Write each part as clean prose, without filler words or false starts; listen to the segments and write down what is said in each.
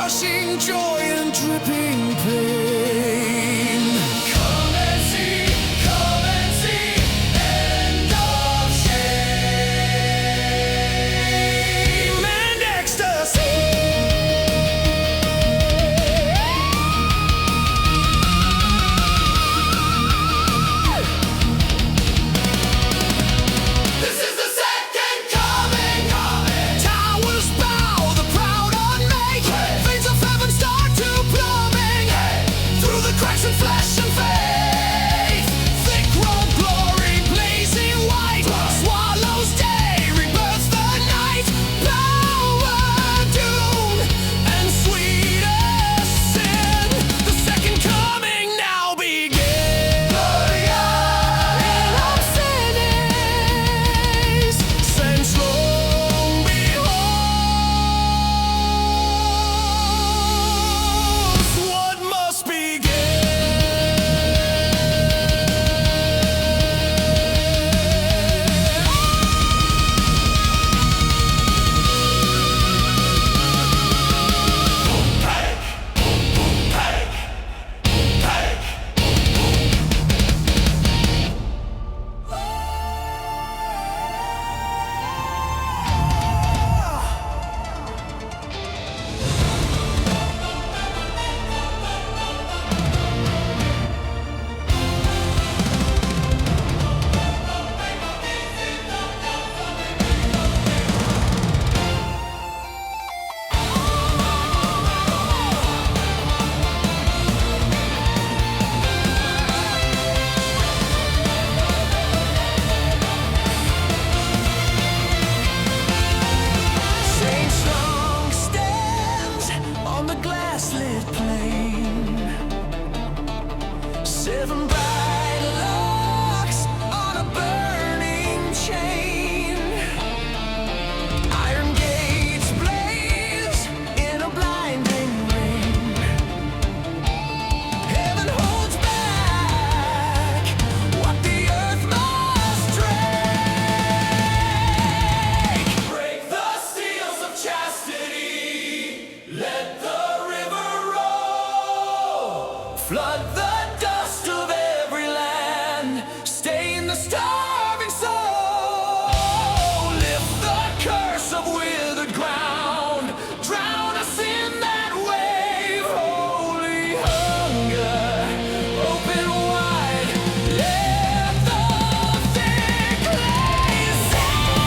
rushing joy and dripping pain. Come and see, end of shame and ecstasy. Seven bright locks on a burning chain. Iron gates blaze in a blinding rain. Heaven holds back what the earth must drag. Break the seals of chastity. Let the river roll. Flood the of every land, stain the starving soul, lift the curse of withered ground, drown us in that wave. Holy hunger, open wide, let the thick clay save.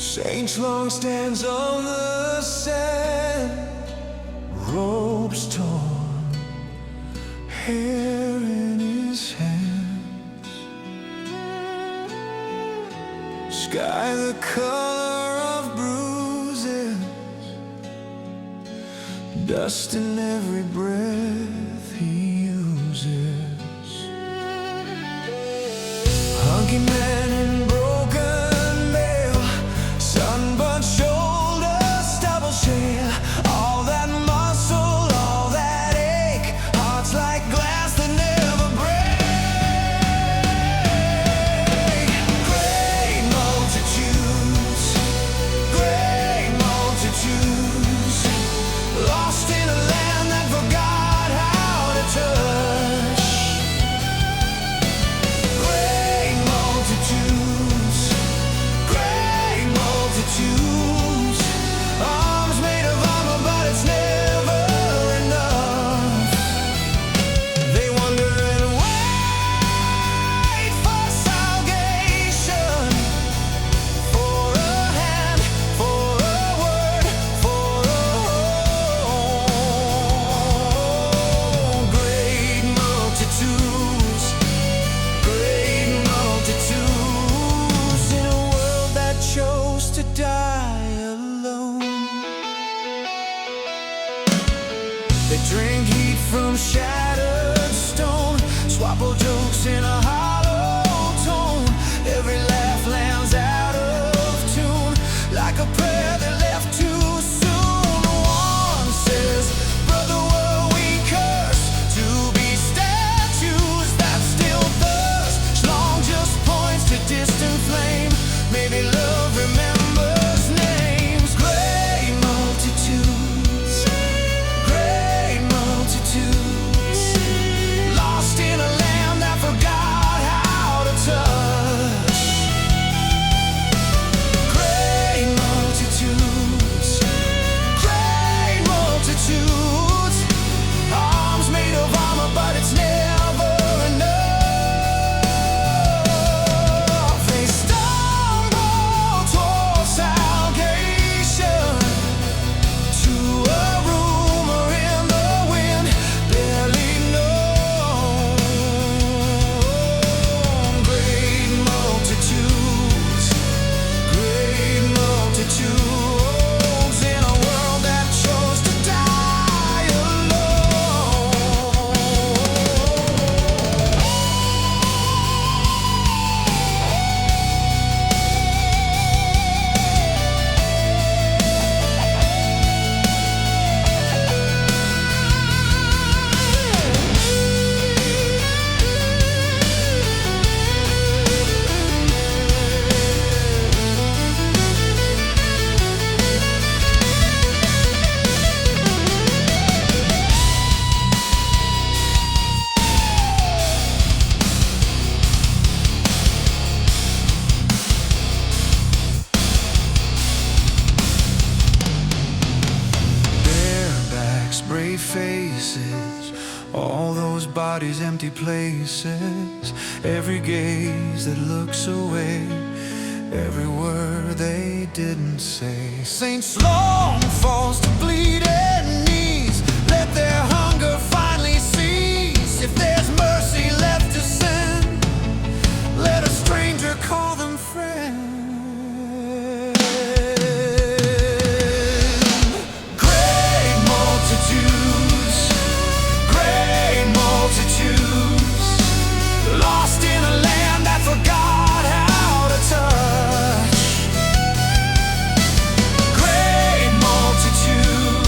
Saint Schlong stands on the sand, robes torn, hair in his hands, sky the color of bruises, dust in every breath he uses. Hunky man in broken mail, sunburnt shoulders, stubble shale, all that muscle, all that ache, hearts like glass that never break. Great multitudes, lost in a land that forgot how to touch. Great multitudes, arms made of armor, but it's never enough. They wonder and wait for salvation, for a hand, for a word, for a home. Great multitudes, in a world that chose to die alone. They drink heat from shattered stone, swapple jokes in a hollow tone. Every laugh lands out of tune, like a prayer that left too soon. One says, brother, were we cursed to be statues that still thirst? Schlong just points to distant flame, maybe love remembers names. Great multitudes, lost in a land that forgot how to touch. Great multitudes, arms made of armor, but it's never enough. They stumble toward salvation, to a rumor in the wind, barely known. Great multitudes, in a world that chose to die alone. Bare backs, brave faces, all those bodies, empty places, every gaze that looks away, every word they didn't say. Saint Schlong falls to bleeding knees, let their hunger finally cease. If there's mercy left to send, let a stranger call them friend. Great multitudes, lost in a land that forgot how to touch. Great multitudes,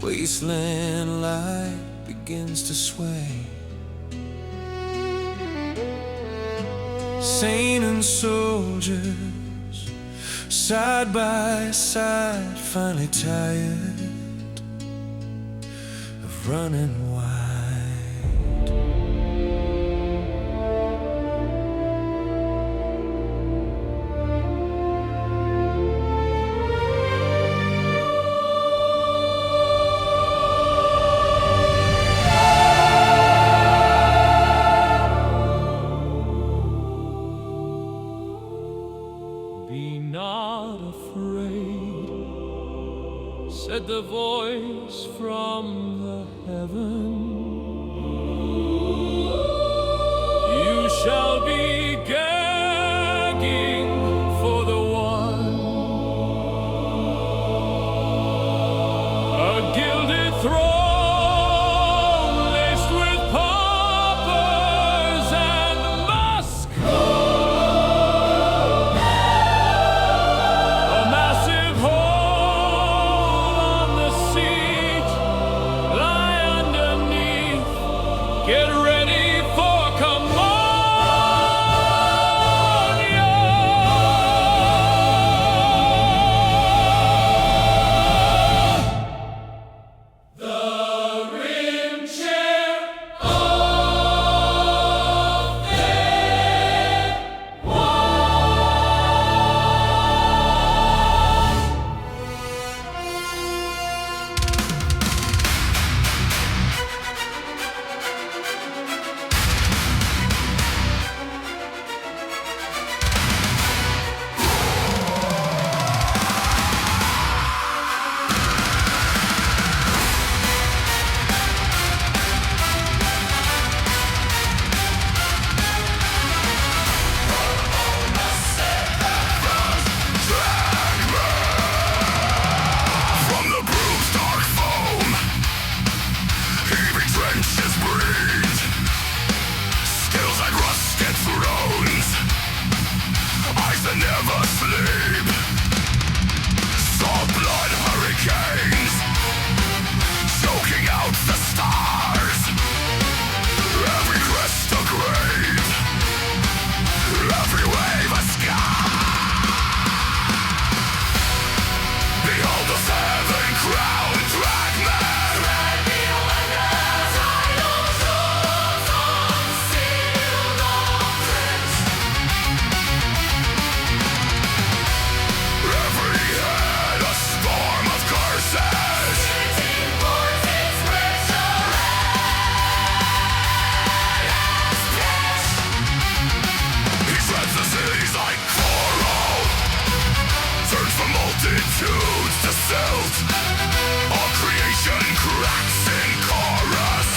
wasteland light begins to sway. Saint and soldiers, side by side, finally tired of running wild. Be not afraid, said the voice from the heaven. You shall be gagging for the one, a gilded throne laced with poppers and musk. Get ready for communion. The rim chair of their never sleep. Saw blood hurricanes choking out the stars. Every crest a grave, every wave a scar. Behold the seven crowned dragmen. Drag me under titles of unsealed prince. Every head a storm of curses. Sitting forth its ritual as pitch. He shreds the cities like coral, turns the multitudes to silt. All creation cracks in chorus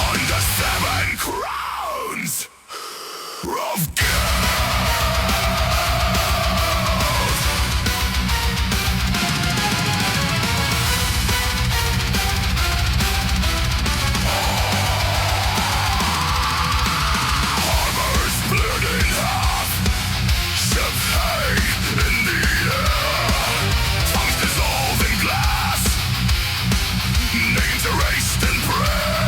under seven crowns of guilt. Armor split in half, ships hang in the air. Tongues dissolve in glass, names erased in prayer.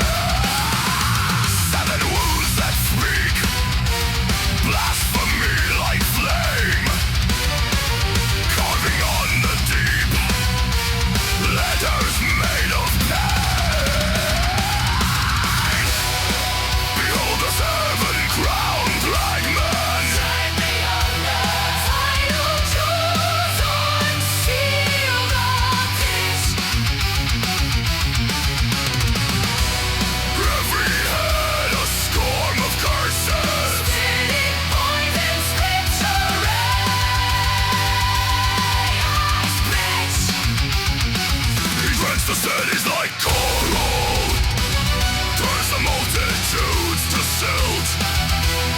Seven wounds that speak blasphemy like flame, carving on the deep letters made of pain. Behold the seven crowned dragmen. Drag me under tidal jewels unsealed of peace. Every head a storm of curses. Spitting poison scripture as pitch. He rents the cities like coral, turns the multitudes to silt.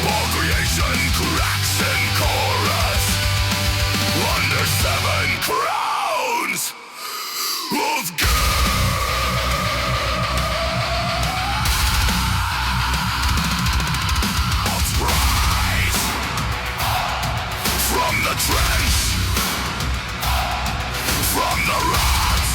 All creation cracks in chorus under seven crowns of guilt. Rise from the trench, from the rot.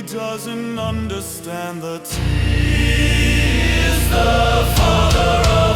doesn't understand that he is the father of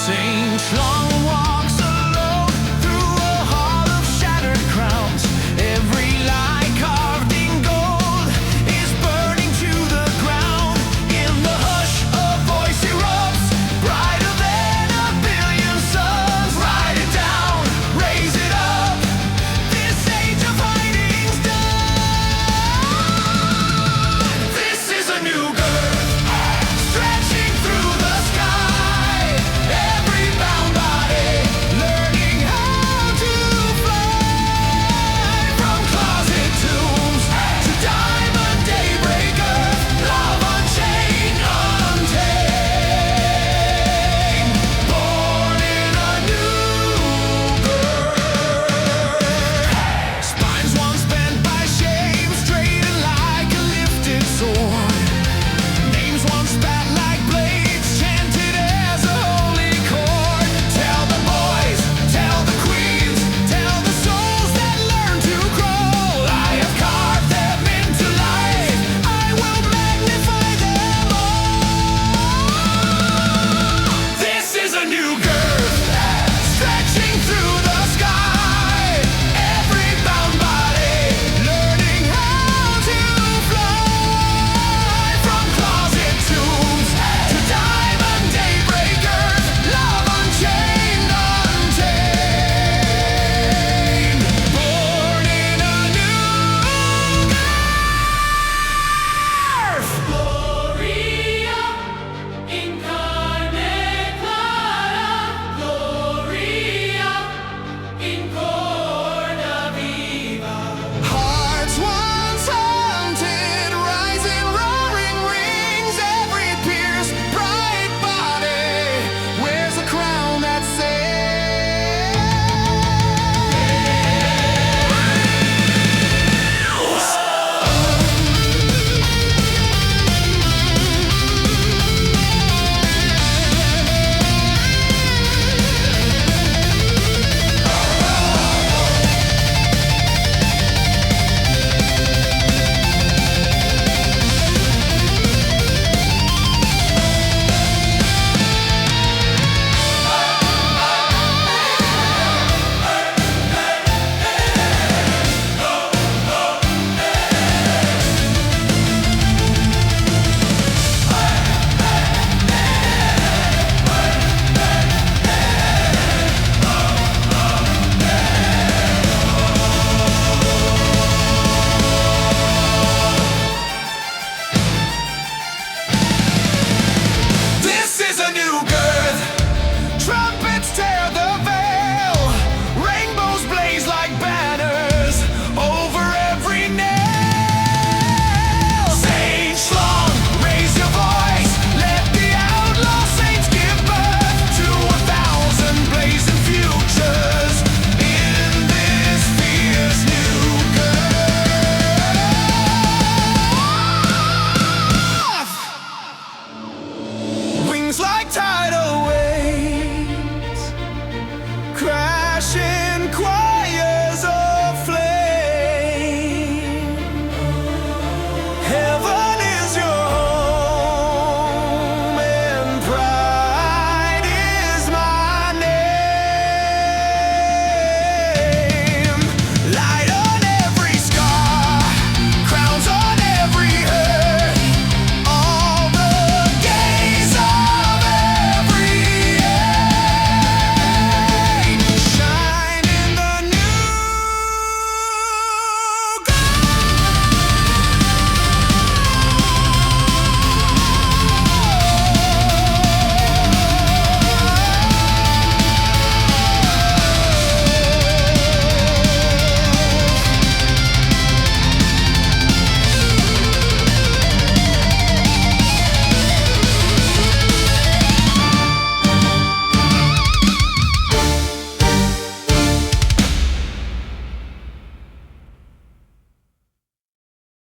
St. Schlong